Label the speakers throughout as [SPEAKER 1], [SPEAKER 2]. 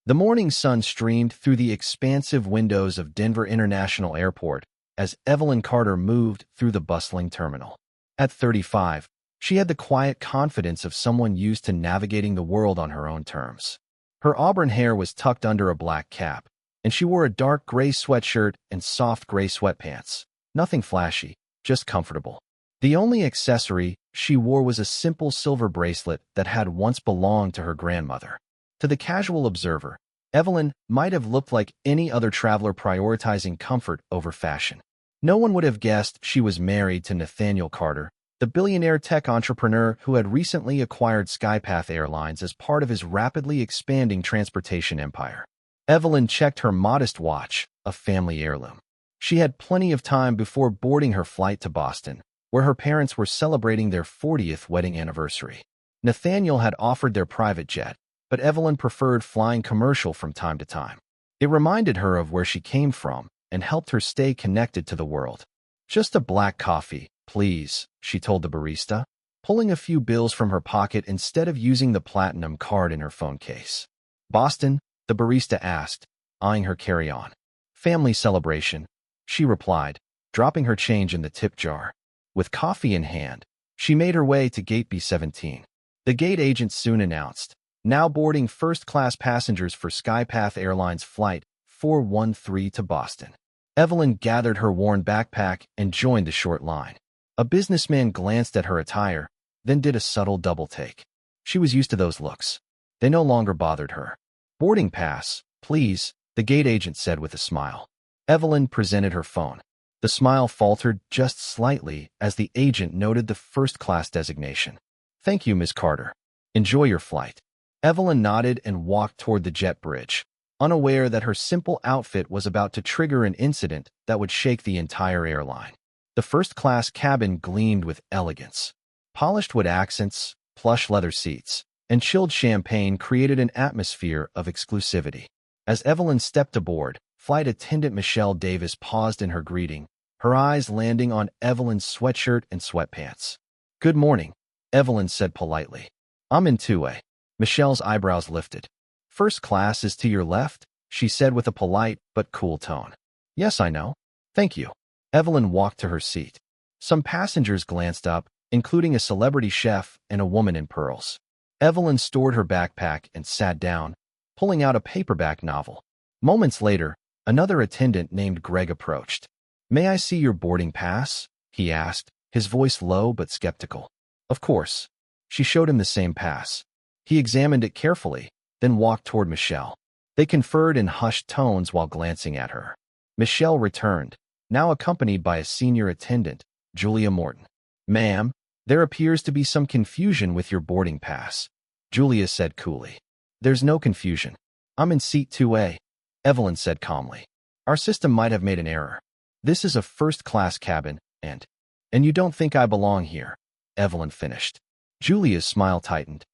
[SPEAKER 1] The morning sun streamed through the expansive windows of Denver International Airport as Evelyn Carter moved through the bustling terminal. At 35, she had the quiet confidence of someone used to navigating the world on her own terms. Her auburn hair was tucked under a black cap, and she wore a dark gray sweatshirt and soft gray sweatpants. Nothing flashy, just comfortable. The only accessory she wore was a simple silver bracelet that had once belonged to her grandmother. To the casual observer, Evelyn might have looked like any other traveler prioritizing comfort over fashion. No one would have guessed she was married to Nathaniel Carter, the billionaire tech entrepreneur who had recently acquired SkyPath Airlines as part of his rapidly expanding transportation empire. Evelyn checked her modest watch, a family heirloom. She had plenty of time before boarding her flight to Boston, where her parents were celebrating their 40th wedding anniversary. Nathaniel had offered their private jet, but Evelyn preferred flying commercial from time to time. It reminded her of where she came from and helped her stay connected to the world. "Just a black coffee, please," she told the barista, pulling a few bills from her pocket instead of using the platinum card in her phone case. "Boston?" the barista asked, eyeing her carry-on. "Family celebration," she replied, dropping her change in the tip jar. With coffee in hand, she made her way to Gate B17. The gate agent soon announced, "Now boarding first-class passengers for SkyPath Airlines Flight 413 to Boston." Evelyn gathered her worn backpack and joined the short line. A businessman glanced at her attire, then did a subtle double-take. She was used to those looks. They no longer bothered her. "Boarding pass, please," the gate agent said with a smile. Evelyn presented her phone. The smile faltered just slightly as the agent noted the first-class designation. "Thank you, Ms. Carter. Enjoy your flight." Evelyn nodded and walked toward the jet bridge, unaware that her simple outfit was about to trigger an incident that would shake the entire airline. The first-class cabin gleamed with elegance. Polished wood accents, plush leather seats, and chilled champagne created an atmosphere of exclusivity. As Evelyn stepped aboard, flight attendant Michelle Davis paused in her greeting, her eyes landing on Evelyn's sweatshirt and sweatpants. "Good morning," Evelyn said politely. "I'm in 2A. Michelle's eyebrows lifted. "First class is to your left," she said with a polite but cool tone. "Yes, I know. Thank you." Evelyn walked to her seat. Some passengers glanced up, including a celebrity chef and a woman in pearls. Evelyn stored her backpack and sat down, pulling out a paperback novel. Moments later, another attendant named Greg approached. "May I see your boarding pass?" he asked, his voice low but skeptical. "Of course." She showed him the same pass. He examined it carefully, then walked toward Michelle. They conferred in hushed tones while glancing at her. Michelle returned, now accompanied by a senior attendant, Julia Morton. "Ma'am, there appears to be some confusion with your boarding pass," Julia said coolly. "There's no confusion. I'm in seat 2A," Evelyn said calmly. "Our system might have made an error. This is a first-class cabin, and you don't think I belong here," Evelyn finished. Julia's smile tightened.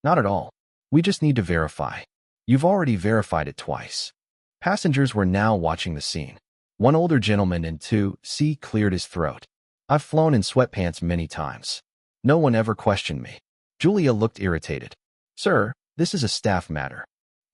[SPEAKER 1] "Not at all. We just need to verify. You've already verified it twice." Passengers were now watching the scene. One older gentleman in 2C cleared his throat. "I've flown in sweatpants many times. No one ever questioned me." Julia looked irritated. "Sir, this is a staff matter."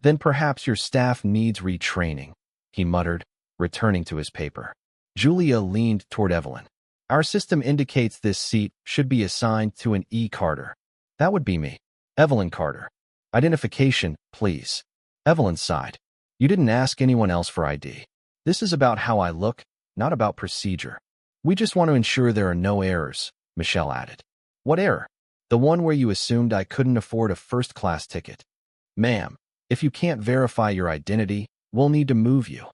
[SPEAKER 1] "Then perhaps your staff needs retraining," he muttered, returning to his paper. Julia leaned toward Evelyn. "Our system indicates this seat should be assigned to an E. Carter." "That would be me. Evelyn Carter. Identification, please." Evelyn sighed. "You didn't ask anyone else for ID. This is about how I look, not about procedure." "We just want to ensure there are no errors," Michelle added. "What error?" "The one where you assumed I couldn't afford a first-class ticket." "Ma'am, if you can't verify your identity, we'll need to move you."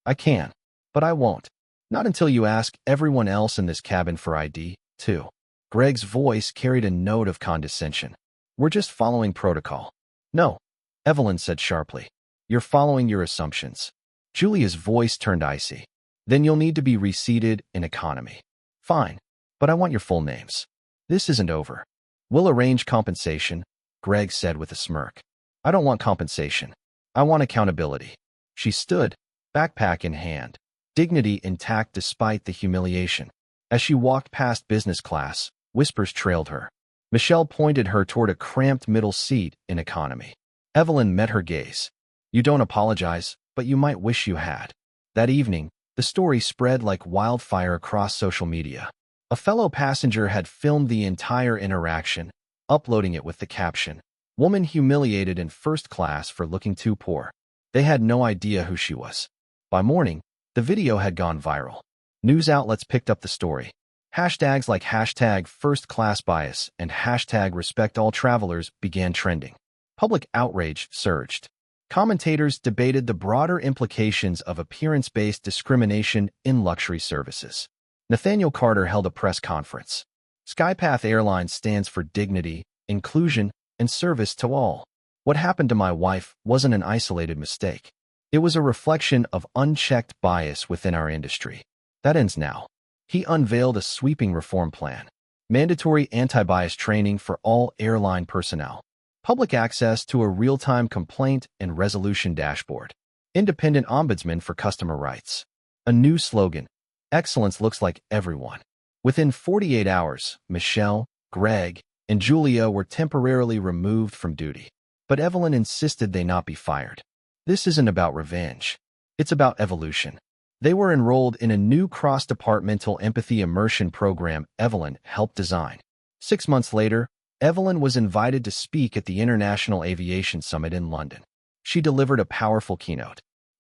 [SPEAKER 1] "I can, but I won't. Not until you ask everyone else in this cabin for ID, too." Greg's voice carried a note of condescension. "We're just following protocol." "No," Evelyn said sharply. "You're following your assumptions." Julia's voice turned icy. "Then you'll need to be reseated in economy." "Fine, but I want your full names." "This isn't over." "We'll arrange compensation," Greg said with a smirk. "I don't want compensation. I want accountability." She stood, backpack in hand, dignity intact despite the humiliation. As she walked past business class, whispers trailed her. Michelle pointed her toward a cramped middle seat in economy. Evelyn met her gaze. You don't apologize, but you might wish you had. That evening, the story spread like wildfire across social media. A fellow passenger had filmed the entire interaction, uploading it with the caption, "Woman humiliated in first class for looking too poor." They had no idea who she was. By morning, the video had gone viral. News outlets picked up the story. Hashtags like hashtag first class bias and hashtag respect all travelers began trending. Public outrage surged. Commentators debated the broader implications of appearance-based discrimination in luxury services. Nathaniel Carter held a press conference. SkyPath Airlines stands for dignity, inclusion, and service to all. What happened to my wife wasn't an isolated mistake. It was a reflection of unchecked bias within our industry. That ends now. He unveiled a sweeping reform plan. Mandatory anti-bias training for all airline personnel. Public access to a real-time complaint and resolution dashboard. Independent ombudsman for customer rights. A new slogan. Excellence looks like everyone. Within 48 hours, Michelle, Greg, and Julia were temporarily removed from duty. But Evelyn insisted they not be fired. This isn't about revenge. It's about evolution. They were enrolled in a new cross-departmental empathy immersion program Evelyn helped design. 6 months later, Evelyn was invited to speak at the International Aviation Summit in London. She delivered a powerful keynote.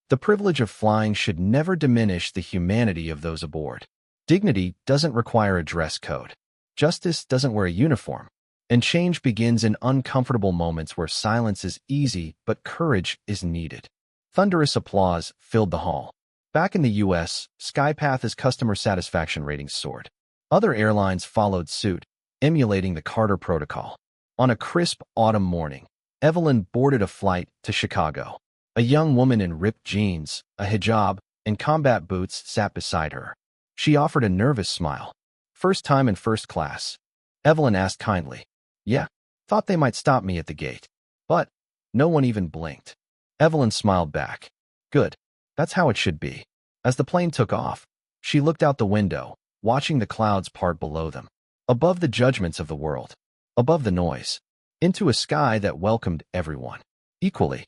[SPEAKER 1] The privilege of flying should never diminish the humanity of those aboard. Dignity doesn't require a dress code. Justice doesn't wear a uniform. And change begins in uncomfortable moments where silence is easy but courage is needed. Thunderous applause filled the hall. Back in the U.S., SkyPath's customer satisfaction ratings soared. Other airlines followed suit, emulating the Carter Protocol. On a crisp autumn morning, Evelyn boarded a flight to Chicago. A young woman in ripped jeans, a hijab, and combat boots sat beside her. She offered a nervous smile. "First time in first class?" Evelyn asked kindly. "Yeah, thought they might stop me at the gate." But no one even blinked. Evelyn smiled back. "Good. That's how it should be." As the plane took off, she looked out the window, watching the clouds part below them. Above the judgments of the world, above the noise, into a sky that welcomed everyone equally.